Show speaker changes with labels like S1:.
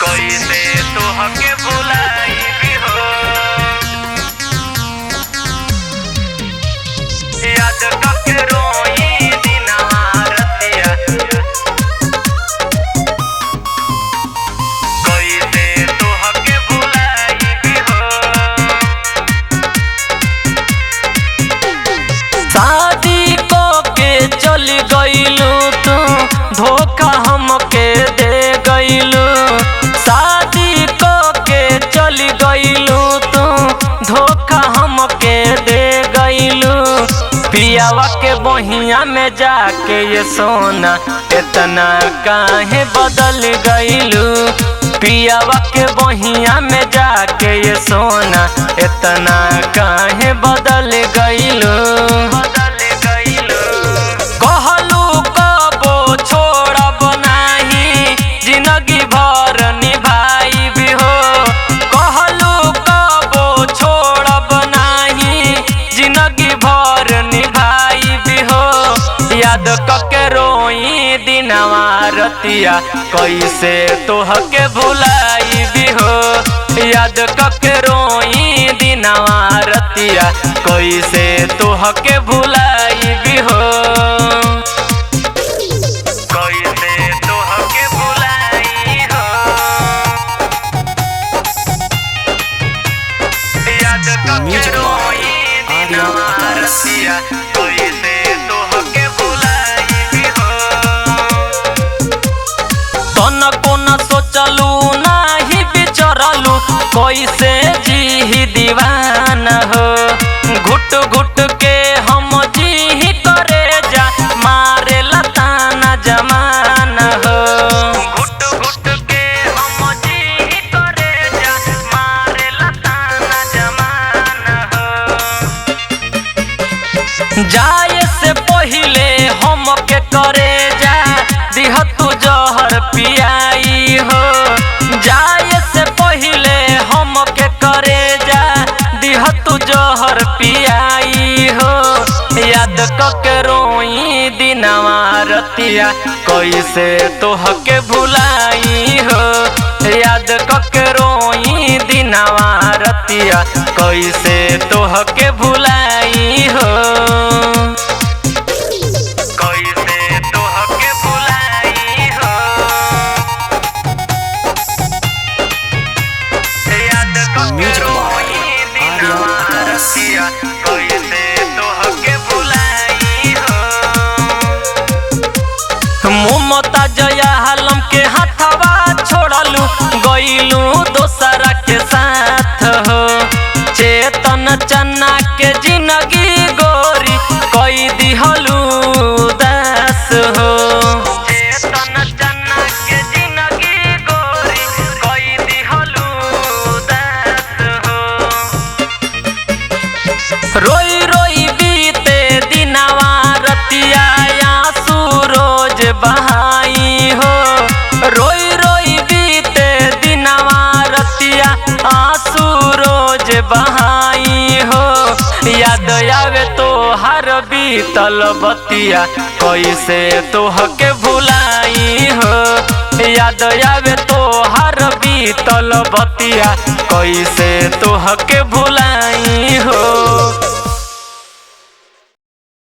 S1: कइसे तोहके भुलाइबी हो, याद करके रोई दिनवा रतिया। कइसे तोहके भुलाइबी हो,
S2: शादी को के चली गइलू तू, धोखा हमके दे गइलू। शादी को के चली गइलू तू, धोखा हमके दे गइलू। पियावा के बहिया में जाके ये सोना इतना काहे बदल गइलू। पियावा के बहिया में जाके ये सोना इतना काहे बदल गइलू। कहलू कबो छोड़ब नाही, जिंदगी भर निभाइबी हो। कहलू कबो छोड़ब नाही, जिंदगी भर निभाइबी हो। याद करके रोई दिनवा रतिया, कैसे तोहके भुलाइबी हो। याद करके रोई दिनवा रतिया, कैसे तोहके भुलाइबी हो।
S1: कइसे तोहके भुलाई हो, याद करके रोई दिनवा रतिया। कइसे तोहके भुलाइबी हो,
S2: तनको न सोचलू नाही बिचरलू, कैसे जी दीवाना हो। घुट घुट के हम जी करे जा, मारे लताना जमाना हो।
S1: घुट घुट के हम जी करे जा, मारे लताना जमाना हो।
S2: जाए से पहिले हमके करे जा, दिह तू जहर पियाई हो। जाए से पहिले हमके करे जा, दिह तू जहर पियाई हो। याद करके रोई दिनवा रतिया, कैसे तोहके भुलाई हो। याद करके रोई दिनवा रतिया, कैसे तोहके भुलाई हो।
S1: कइसे तोहके भुलाई हो, याद करके रोई दिनवा रतिया। कइसे तोहके भुलाई हो,
S2: ममता जया आलम के हाथवा छोड़लू, गइलू दोसरा के साथ हो। चेतन चन्ना के जिंदगी गोरी, कई दिहलू दास हो।
S1: चेतन चन्ना के जिंदगी गोरी, कई दिहलू दास हो।
S2: रोई रोई बीते दिनवा रतिया, आंसू रोज बहाई हो। रोई रोई बीते दिनवा रतिया, आंसू रोज बहाई हो। याद आवे तो हर बीतल बतिया, कैसे तोहके भुलाई हो। याद आवे तो हर बीतल बतिया, कैसे तोहके भुलाई हो।